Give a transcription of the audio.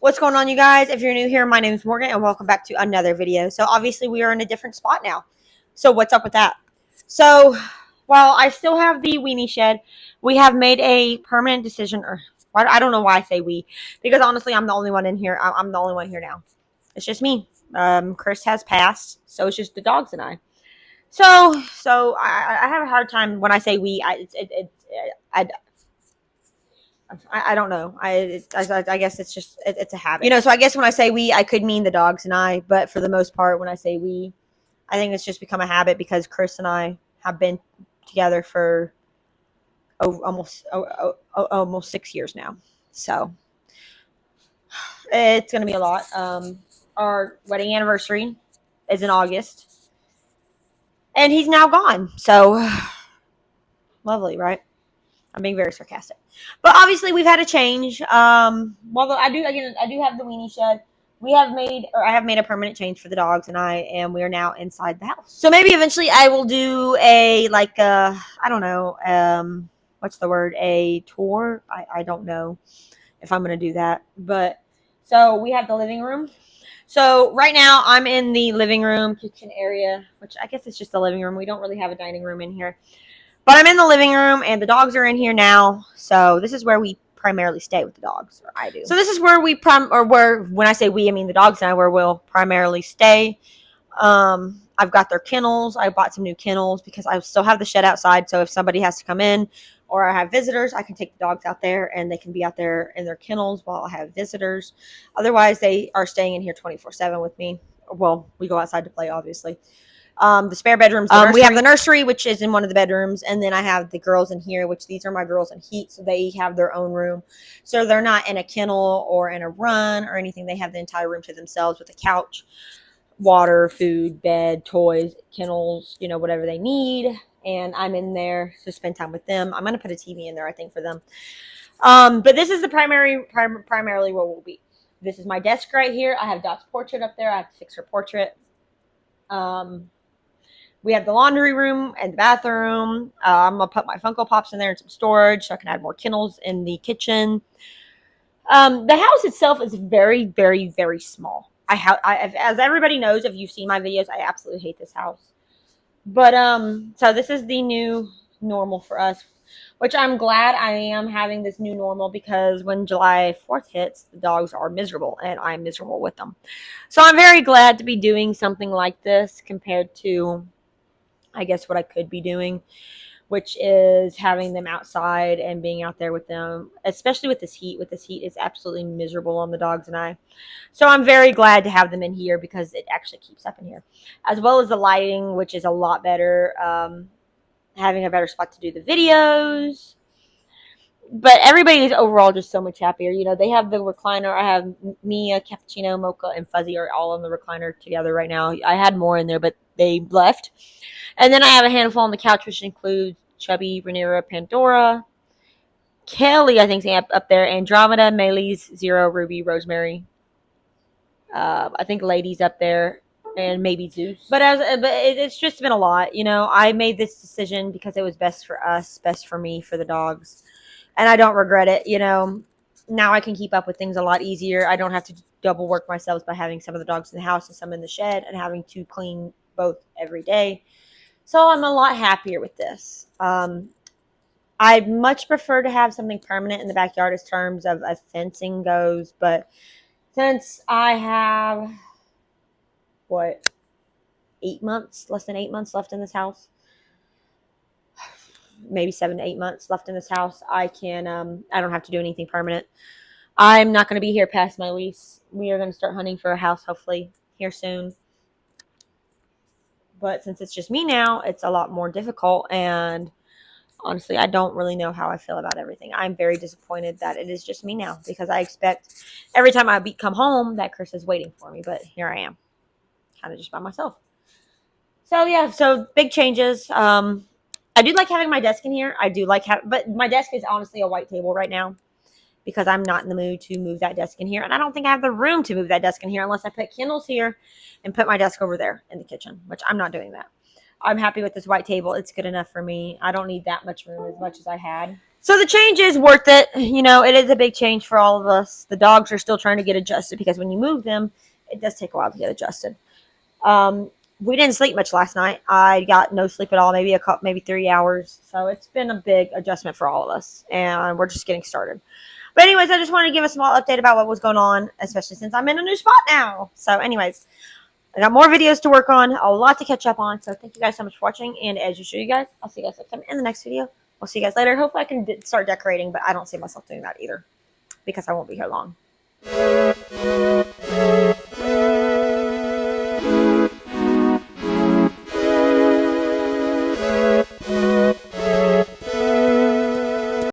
What's going on, you guys? If you're new here, my name is Morgan and welcome back to another video. So obviously we are in a different spot now. So what's up with that? So while I still have the weenie shed, we have made a permanent decision, or I don't know why I say we, because honestly I'm the only one in here. I'm the only one here now. It's just me. Chris has passed, so it's just the dogs and I. So I have a hard time when I say we. I don't know. I guess it's just it's a habit, you know. So I guess when I say we, I could mean the dogs and I, but for the most part, when I say we, I think it's just become a habit because Chris and I have been together for almost 6 years now. So it's gonna be a lot. Our wedding anniversary is in August, and he's now gone. So lovely, right? I'm being very sarcastic, but obviously we've had a change. Well, I do have the weenie shed. I have made a permanent change for the dogs and I, and we are now inside the house. So maybe eventually I will do I don't know, what's the word? A tour. I don't know if I'm gonna do that, but so we have the living room. So right now I'm in the living room kitchen area, which I guess it's just the living room. We don't really have a dining room in here. But I'm in the living room, and the dogs are in here now. So this is where we primarily stay with the dogs, or I do. So this is where when I say we, I mean the dogs and I, where we'll primarily stay. I've got their kennels. I bought some new kennels because I still have the shed outside. So if somebody has to come in or I have visitors, I can take the dogs out there, and they can be out there in their kennels while I have visitors. Otherwise, they are staying in here 24/7 with me. Well, we go outside to play, obviously. The spare bedrooms. We have the nursery, which is in one of the bedrooms, and then I have the girls in here, which these are my girls in heat, so they have their own room. So they're not in a kennel or in a run or anything. They have the entire room to themselves with a couch, water, food, bed, toys, kennels, whatever they need. And I'm in there to spend time with them. I'm going to put a TV in there, I think, for them. But this is the primarily where we'll be. This is my desk right here. I have Dot's portrait up there. I have to fix her portrait. We have the laundry room and the bathroom. I'm going to put my Funko Pops in there and some storage so I can add more kennels in the kitchen. The house itself is very, very, very small. As everybody knows, if you've seen my videos, I absolutely hate this house. But so this is the new normal for us, which I'm glad I am having this new normal, because when July 4th hits, the dogs are miserable and I'm miserable with them. So I'm very glad to be doing something like this compared to, I guess, what I could be doing, which is having them outside and being out there with them, especially with this heat. With this heat, it's absolutely miserable on the dogs and I. So I'm very glad to have them in here because it actually keeps up in here, as well as the lighting, which is a lot better. Having a better spot to do the videos. But everybody is overall just so much happier. They have the recliner. I have Mia, Cappuccino, Mocha, and Fuzzy are all on the recliner together right now. I had more in there, but they left. And then I have a handful on the couch, which includes Chubby, Rhaenyra, Pandora, Kelly, I think, is up there, Andromeda, Melis, Zero, Ruby, Rosemary. I think Lady's up there, and maybe Zeus. But it's just been a lot. I made this decision because it was best for us, best for me, for the dogs, and I don't regret it. Now I can keep up with things a lot easier. I don't have to double work myself by having some of the dogs in the house and some in the shed and having to clean both every day. So I'm a lot happier with this. I'd much prefer to have something permanent in the backyard as terms of fencing goes, but since I have, 8 months, less than 8 months left in this house, maybe 7 to 8 months left in this house, I don't have to do anything permanent. I'm not going to be here past my lease. We are going to start hunting for a house, hopefully, here soon. But since it's just me now, it's a lot more difficult, and honestly, I don't really know how I feel about everything. I'm very disappointed that it is just me now, because I expect every time I come home that Chris is waiting for me, but here I am, kind of just by myself. So yeah, so big changes. I do like having my desk in here. But my desk is honestly a white table right now because I'm not in the mood to move that desk in here, and I don't think I have the room to move that desk in here unless I put kennels here and put my desk over there in the kitchen, which I'm not doing that. I'm happy with this white table. It's good enough for me. I don't need that much room as much as I had. So the change is worth it. You know, it is a big change for all of us. The dogs are still trying to get adjusted because when you move them, it does take a while to get adjusted. Um, we didn't sleep much last night. I got no sleep at all, maybe 3 hours. So it's been a big adjustment for all of us, and we're just getting started. But anyways, I just wanted to give a small update about what was going on, especially since I'm in a new spot now. So anyways, I got more videos to work on, a lot to catch up on. So thank you guys so much for watching. And as usual, you guys, I'll see you guys next time in the next video. I'll see you guys later. Hopefully I can start decorating, but I don't see myself doing that either because I won't be here long.